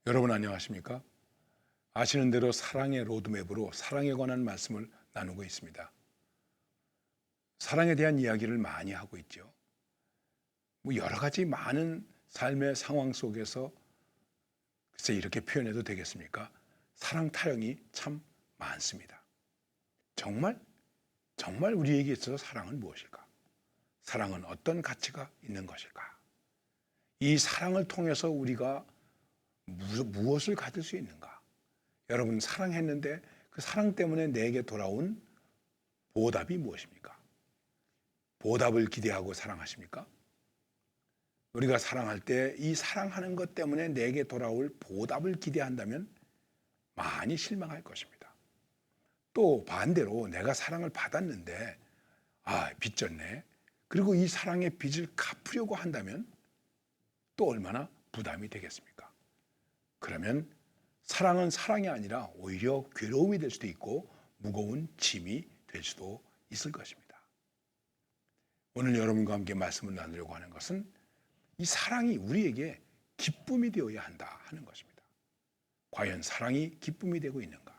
여러분 안녕하십니까? 아시는 대로 사랑의 로드맵으로 사랑에 관한 말씀을 나누고 있습니다. 사랑에 대한 이야기를 많이 하고 있죠. 여러 가지 많은 삶의 상황 속에서 글쎄 이렇게 표현해도 되겠습니까? 사랑 타령이 참 많습니다. 정말 우리에게 있어서 사랑은 무엇일까? 사랑은 어떤 가치가 있는 것일까? 이 사랑을 통해서 우리가 무엇을 가질 수 있는가? 여러분 사랑했는데 그 사랑 때문에 내게 돌아온 보답이 무엇입니까? 보답을 기대하고 사랑하십니까? 우리가 사랑할 때 이 사랑하는 것 때문에 내게 돌아올 보답을 기대한다면 많이 실망할 것입니다. 또 반대로 내가 사랑을 받았는데 빚졌네. 그리고 이 사랑의 빚을 갚으려고 한다면 또 얼마나 부담이 되겠습니까? 그러면 사랑은 사랑이 아니라 오히려 괴로움이 될 수도 있고 무거운 짐이 될 수도 있을 것입니다. 오늘 여러분과 함께 말씀을 나누려고 하는 것은 이 사랑이 우리에게 기쁨이 되어야 한다 하는 것입니다. 과연 사랑이 기쁨이 되고 있는가?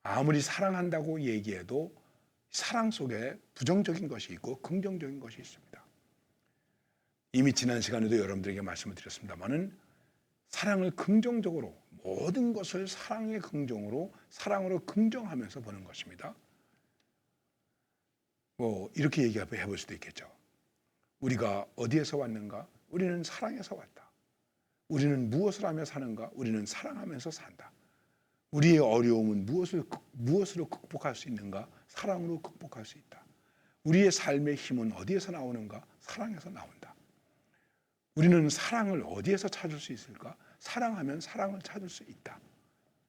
아무리 사랑한다고 얘기해도 사랑 속에 부정적인 것이 있고 긍정적인 것이 있습니다. 이미 지난 시간에도 여러분들에게 말씀을 드렸습니다마는 사랑을 긍정적으로 모든 것을 사랑의 긍정으로 사랑으로 긍정하면서 보는 것입니다. 이렇게 얘기해 볼 수도 있겠죠. 우리가 어디에서 왔는가? 우리는 사랑에서 왔다. 우리는 무엇을 하며 사는가? 우리는 사랑하면서 산다. 우리의 어려움은 무엇으로 극복할 수 있는가? 사랑으로 극복할 수 있다. 우리의 삶의 힘은 어디에서 나오는가? 사랑에서 나온다. 우리는 사랑을 어디에서 찾을 수 있을까? 사랑하면 사랑을 찾을 수 있다.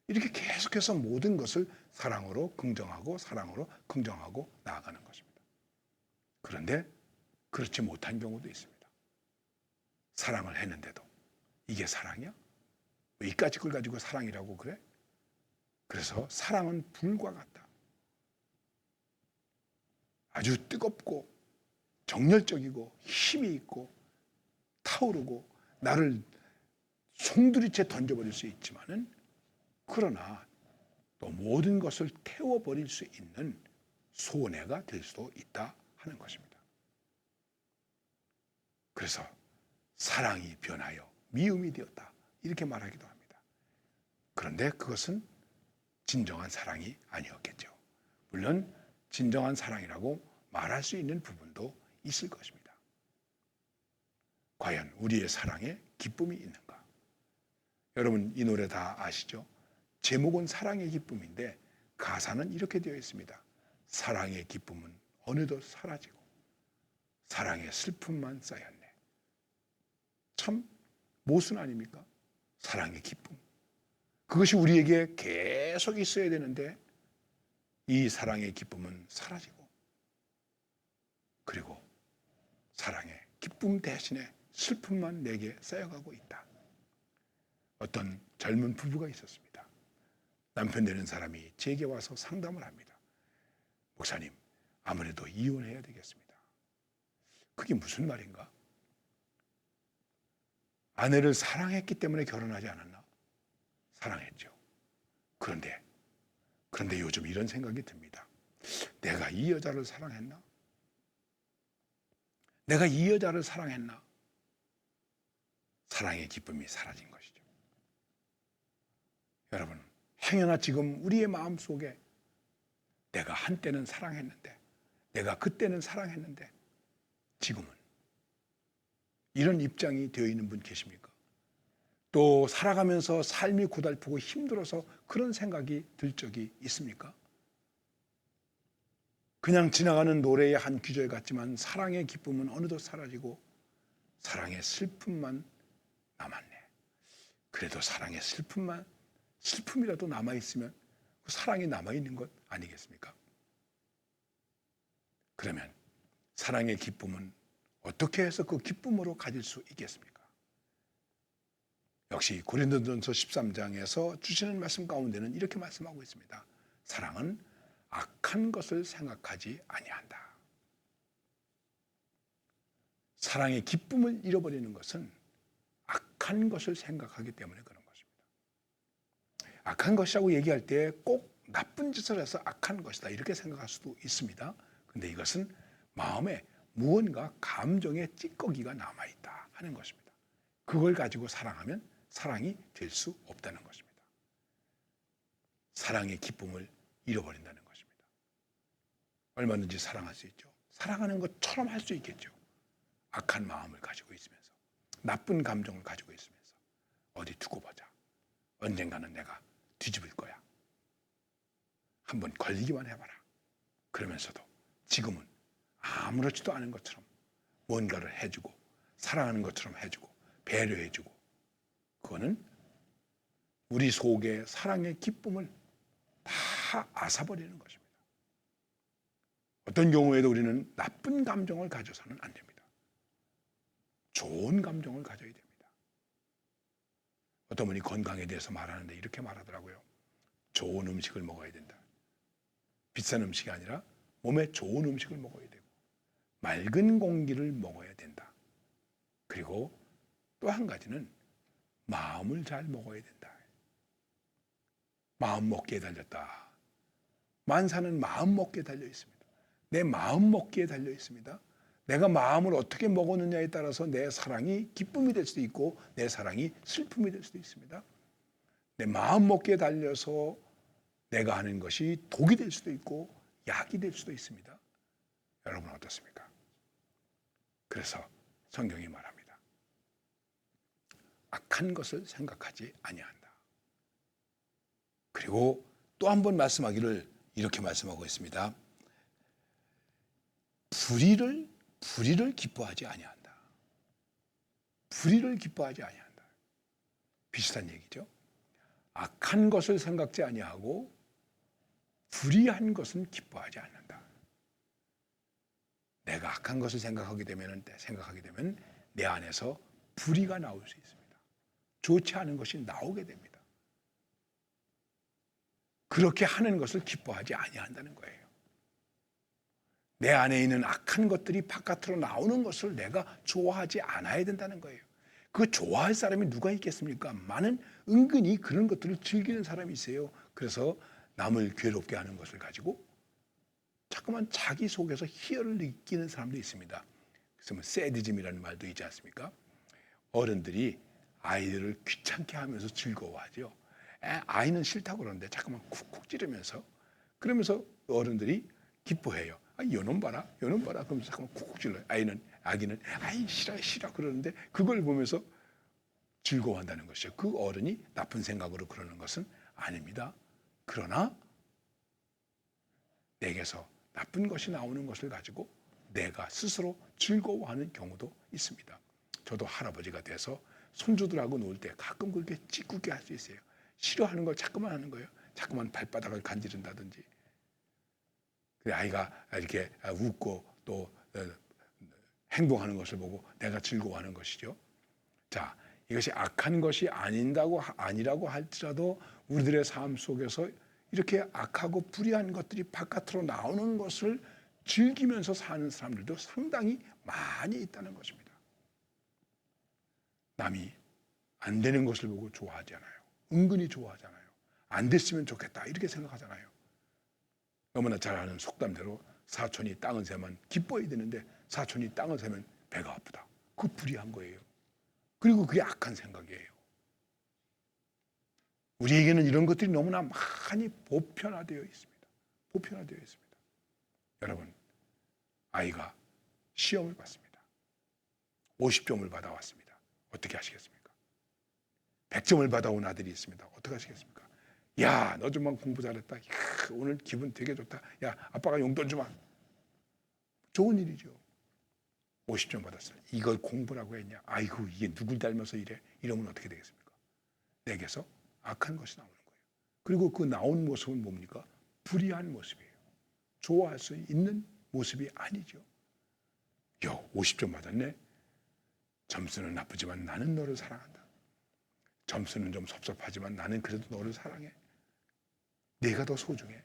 이렇게 계속해서 모든 것을 사랑으로 긍정하고 사랑으로 긍정하고 나아가는 것입니다. 그런데 그렇지 못한 경우도 있습니다. 사랑을 했는데도 이게 사랑이야? 왜 이까짓 걸 가지고 사랑이라고 그래? 그래서 사랑은 불과 같다. 아주 뜨겁고 정열적이고 힘이 있고 타오르고 나를 송두리째 던져버릴 수 있지만은 그러나 또 모든 것을 태워버릴 수 있는 손해가 될 수도 있다 하는 것입니다. 그래서 사랑이 변하여 미움이 되었다 이렇게 말하기도 합니다. 그런데 그것은 진정한 사랑이 아니었겠죠. 물론 진정한 사랑이라고 말할 수 있는 부분도 있을 것입니다. 과연 우리의 사랑에 기쁨이 있는가? 여러분 이 노래 다 아시죠? 제목은 사랑의 기쁨인데 가사는 이렇게 되어 있습니다. 사랑의 기쁨은 어느덧 사라지고 사랑의 슬픔만 쌓였네. 참 모순 아닙니까? 사랑의 기쁨. 그것이 우리에게 계속 있어야 되는데 이 사랑의 기쁨은 사라지고 그리고 사랑의 기쁨 대신에 슬픔만 내게 쌓여가고 있다. 어떤 젊은 부부가 있었습니다. 남편 되는 사람이 제게 와서 상담을 합니다. 목사님, 아무래도 이혼해야 되겠습니다. 그게 무슨 말인가? 아내를 사랑했기 때문에 결혼하지 않았나? 사랑했죠. 그런데 요즘 이런 생각이 듭니다. 내가 이 여자를 사랑했나? 내가 이 여자를 사랑했나? 사랑의 기쁨이 사라진 것이죠. 여러분, 행여나 지금 우리의 마음속에 내가 한때는 사랑했는데, 내가 그때는 사랑했는데, 지금은 이런 입장이 되어 있는 분 계십니까? 또 살아가면서 삶이 고달프고 힘들어서 그런 생각이 들 적이 있습니까? 그냥 지나가는 노래의 한 구절 같지만 사랑의 기쁨은 어느덧 사라지고 사랑의 슬픔만 남았네. 그래도 사랑의 슬픔이라도 남아있으면 그 사랑이 남아있는 것 아니겠습니까? 그러면 사랑의 기쁨은 어떻게 해서 그 기쁨으로 가질 수 있겠습니까? 역시 고린도전서 13장에서 주시는 말씀 가운데는 이렇게 말씀하고 있습니다. 사랑은 악한 것을 생각하지 아니한다. 사랑의 기쁨을 잃어버리는 것은 악한 것을 생각하기 때문에 그런 것입니다. 악한 것이라고 얘기할 때 꼭 나쁜 짓을 해서 악한 것이다 이렇게 생각할 수도 있습니다. 근데 이것은 마음에 무언가 감정의 찌꺼기가 남아있다 하는 것입니다. 그걸 가지고 사랑하면 사랑이 될 수 없다는 것입니다. 사랑의 기쁨을 잃어버린다는 것입니다. 얼마든지 사랑할 수 있죠. 사랑하는 것처럼 할 수 있겠죠. 악한 마음을 가지고 있으면서, 나쁜 감정을 가지고 있으면서 어디 두고 보자. 언젠가는 내가 뒤집을 거야. 한번 걸리기만 해봐라. 그러면서도 지금은 아무렇지도 않은 것처럼 뭔가를 해주고 사랑하는 것처럼 해주고 배려해주고, 그거는 우리 속에 사랑의 기쁨을 다 앗아버리는 것입니다. 어떤 경우에도 우리는 나쁜 감정을 가져서는 안 됩니다. 좋은 감정을 가져야 됩니다. 어떤 분이 건강에 대해서 말하는데 이렇게 말하더라고요. 좋은 음식을 먹어야 된다. 비싼 음식이 아니라 몸에 좋은 음식을 먹어야 되고 맑은 공기를 먹어야 된다. 그리고 또 한 가지는 마음을 잘 먹어야 된다. 마음 먹기에 달렸다. 만사는 마음 먹기에 달려 있습니다. 내 마음 먹기에 달려 있습니다. 내가 마음을 어떻게 먹었느냐에 따라서 내 사랑이 기쁨이 될 수도 있고 내 사랑이 슬픔이 될 수도 있습니다. 내 마음 먹기에 달려서 내가 하는 것이 독이 될 수도 있고 약이 될 수도 있습니다. 여러분 어떻습니까? 그래서 성경이 말합니다. 악한 것을 생각하지 아니한다. 그리고 또 한 번 말씀하기를 이렇게 말씀하고 있습니다. 불의를 기뻐하지 아니한다. 불의를 기뻐하지 아니한다. 비슷한 얘기죠. 악한 것을 생각지 아니하고 불의한 것은 기뻐하지 않는다. 내가 악한 것을 생각하게 되면 내 안에서 불의가 나올 수 있습니다. 좋지 않은 것이 나오게 됩니다. 그렇게 하는 것을 기뻐하지 아니한다는 거예요. 내 안에 있는 악한 것들이 바깥으로 나오는 것을 내가 좋아하지 않아야 된다는 거예요. 그 좋아할 사람이 누가 있겠습니까? 많은 은근히 그런 것들을 즐기는 사람이 있어요. 그래서 남을 괴롭게 하는 것을 가지고 자꾸만 자기 속에서 희열을 느끼는 사람도 있습니다. 그래서 새디즘이라는 말도 있지 않습니까? 어른들이 아이들을 귀찮게 하면서 즐거워하죠. 아이는 싫다고 그러는데 자꾸만 쿡쿡 찌르면서 그러면서 어른들이 기뻐해요. 요놈 봐라, 요놈 봐라. 그러면서 자꾸만 쿡쿡 찔러요. 아기는 아이 싫어 그러는데 그걸 보면서 즐거워한다는 것이죠. 그 어른이 나쁜 생각으로 그러는 것은 아닙니다. 그러나 내게서 나쁜 것이 나오는 것을 가지고 내가 스스로 즐거워하는 경우도 있습니다. 저도 할아버지가 돼서 손주들하고 놀 때 가끔 그렇게 찌꾸게 할 수 있어요. 싫어하는 걸 자꾸만 하는 거예요. 자꾸만 발바닥을 간지른다든지. 아이가 이렇게 웃고 또 행동하는 것을 보고 내가 즐거워하는 것이죠. 자, 이것이 악한 것이 아니라고 할지라도 우리들의 삶 속에서 이렇게 악하고 불의한 것들이 바깥으로 나오는 것을 즐기면서 사는 사람들도 상당히 많이 있다는 것입니다. 남이 안 되는 것을 보고 좋아하잖아요. 은근히 좋아하잖아요. 안 됐으면 좋겠다 이렇게 생각하잖아요. 너무나 잘 아는 속담대로 사촌이 땅을 세면 기뻐야 되는데 사촌이 땅을 세면 배가 아프다. 그 불의한 거예요. 그리고 그게 악한 생각이에요. 우리에게는 이런 것들이 너무나 많이 보편화되어 있습니다. 보편화되어 있습니다. 여러분, 아이가 시험을 봤습니다. 50점을 받아왔습니다. 어떻게 하시겠습니까? 100점을 받아온 아들이 있습니다. 어떻게 하시겠습니까? 야, 너 좀만 공부 잘했다. 야, 오늘 기분 되게 좋다. 야, 아빠가 용돈 주마. 좋은 일이죠. 50점 받았어요. 이걸 공부라고 했냐? 아이고, 이게 누굴 닮아서 이래? 이러면 어떻게 되겠습니까? 내게서 악한 것이 나오는 거예요. 그리고 그 나온 모습은 뭡니까? 불의한 모습이에요. 좋아할 수 있는 모습이 아니죠. 야, 50점 받았네. 점수는 나쁘지만 나는 너를 사랑한다. 점수는 좀 섭섭하지만 나는 그래도 너를 사랑해. 내가 더 소중해.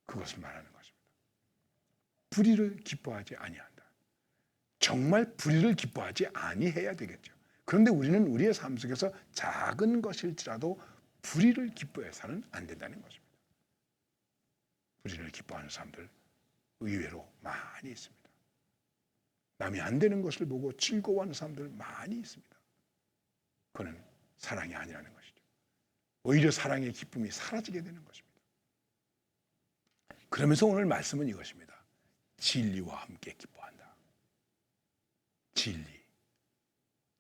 그것을 말하는 것입니다. 불의를 기뻐하지 아니한다. 정말 불의를 기뻐하지 아니해야 되겠죠. 그런데 우리는 우리의 삶 속에서 작은 것일지라도 불의를 기뻐해서는 안 된다는 것입니다. 불의를 기뻐하는 사람들 의외로 많이 있습니다. 남이 안 되는 것을 보고 즐거워하는 사람들 많이 있습니다. 그는 사랑이 아니라는 것이죠. 오히려 사랑의 기쁨이 사라지게 되는 것입니다. 그러면서 오늘 말씀은 이것입니다. 진리와 함께 기뻐한다. 진리.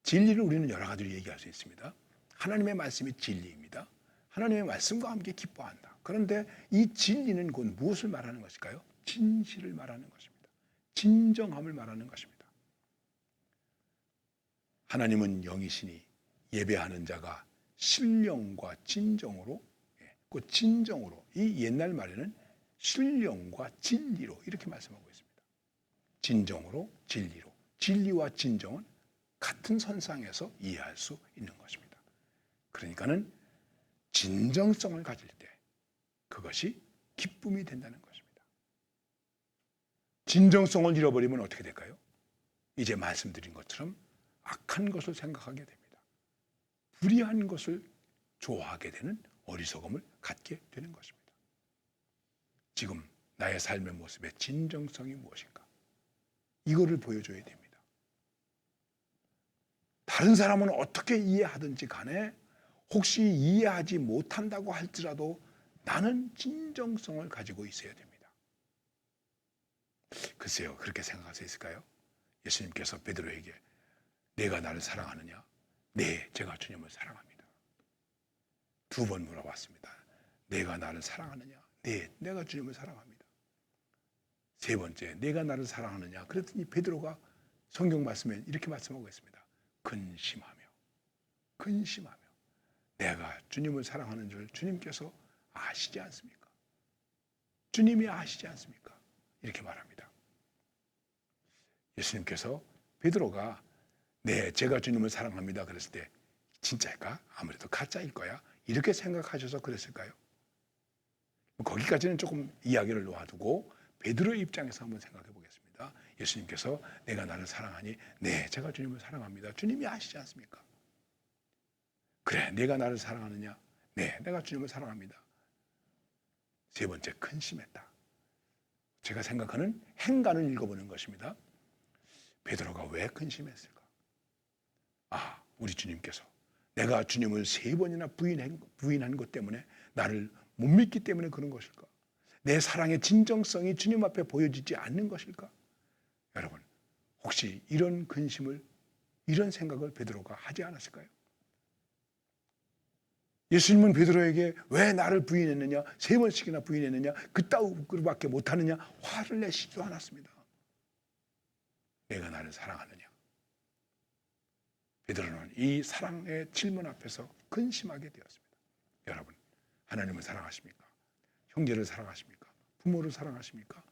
진리를 우리는 여러 가지로 얘기할 수 있습니다. 하나님의 말씀이 진리입니다. 하나님의 말씀과 함께 기뻐한다. 그런데 이 진리는 곧 무엇을 말하는 것일까요? 진실을 말하는 것입니다. 진정함을 말하는 것입니다. 하나님은 영이시니 예배하는 자가 신령과 진정으로, 그 진정으로, 이 옛날 말에는 신령과 진리로 이렇게 말씀하고 있습니다. 진정으로, 진리로. 진리와 진정은 같은 선상에서 이해할 수 있는 것입니다. 그러니까는 진정성을 가질 때 그것이 기쁨이 된다는 것입니다. 진정성을 잃어버리면 어떻게 될까요? 이제 말씀드린 것처럼 악한 것을 생각하게 됩니다. 불의한 것을 좋아하게 되는 어리석음을 갖게 되는 것입니다. 지금 나의 삶의 모습의 진정성이 무엇인가? 이거를 보여줘야 됩니다. 다른 사람은 어떻게 이해하든지 간에 혹시 이해하지 못한다고 할지라도 나는 진정성을 가지고 있어야 됩니다. 글쎄요, 그렇게 생각할 수 있을까요? 예수님께서 베드로에게 내가 나를 사랑하느냐? 네, 제가 주님을 사랑합니다. 2번 물어봤습니다. 내가 나를 사랑하느냐? 네, 내가 주님을 사랑합니다. 3번째, 내가 나를 사랑하느냐? 그랬더니 베드로가 성경 말씀에 이렇게 말씀하고 있습니다. 근심하며 내가 주님을 사랑하는 줄 주님께서 아시지 않습니까? 주님이 아시지 않습니까? 이렇게 말합니다. 예수님께서 베드로가 네, 제가 주님을 사랑합니다 그랬을 때 진짜일까? 아무래도 가짜일 거야. 이렇게 생각하셔서 그랬을까요? 거기까지는 조금 이야기를 놓아두고 베드로의 입장에서 한번 생각해 보겠습니다. 예수님께서 내가 나를 사랑하니 네, 제가 주님을 사랑합니다. 주님이 아시지 않습니까? 그래, 내가 나를 사랑하느냐? 네, 내가 주님을 사랑합니다. 3번째, 근심했다. 제가 생각하는 행간을 읽어보는 것입니다. 베드로가 왜 근심했을까? 아, 우리 주님께서 내가 주님을 3번이나 부인한 것 때문에 나를 못 믿기 때문에 그런 것일까? 내 사랑의 진정성이 주님 앞에 보여지지 않는 것일까? 여러분, 혹시 이런 근심을, 이런 생각을 베드로가 하지 않았을까요? 예수님은 베드로에게 왜 나를 부인했느냐, 3번씩이나 부인했느냐, 그따위밖에 못하느냐 화를 내시지도 않았습니다. 내가 나를 사랑하느냐? 베드로는 이 사랑의 질문 앞에서 근심하게 되었습니다. 여러분, 하나님을 사랑하십니까? 형제를 사랑하십니까? 부모를 사랑하십니까?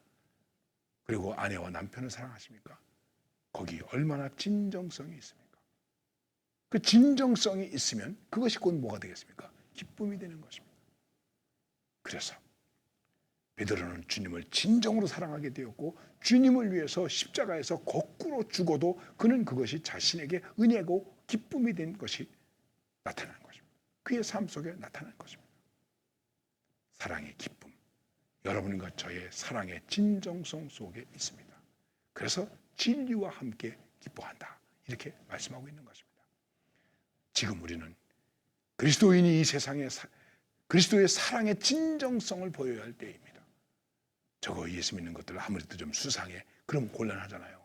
그리고 아내와 남편을 사랑하십니까? 거기 얼마나 진정성이 있습니까? 그 진정성이 있으면 그것이 곧 뭐가 되겠습니까? 기쁨이 되는 것입니다. 그래서 베드로는 주님을 진정으로 사랑하게 되었고 주님을 위해서 십자가에서 거꾸로 죽어도 그는 그것이 자신에게 은혜고 기쁨이 된 것이 나타나는 것입니다. 그의 삶 속에 나타나는 것입니다. 사랑의 기쁨, 여러분과 저의 사랑의 진정성 속에 있습니다. 그래서 진리와 함께 기뻐한다, 이렇게 말씀하고 있는 것입니다. 지금 우리는 그리스도인이 이 세상에 그리스도의 사랑의 진정성을 보여야 할 때입니다. 저거 예수 믿는 것들 아무래도 좀 수상해. 그럼 곤란하잖아요.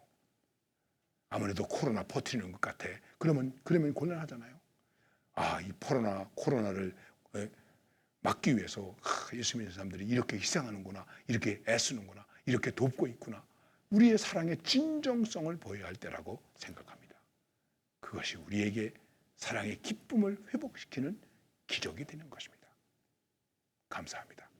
아무래도 코로나 퍼뜨리는 것 같아. 그러면 곤란하잖아요. 아, 이 코로나를 막기 위해서 예수 믿는 사람들이 이렇게 희생하는구나, 이렇게 애쓰는구나, 이렇게 돕고 있구나. 우리의 사랑의 진정성을 보여야 할 때라고 생각합니다. 그것이 우리에게 사랑의 기쁨을 회복시키는 기적이 되는 것입니다. 감사합니다.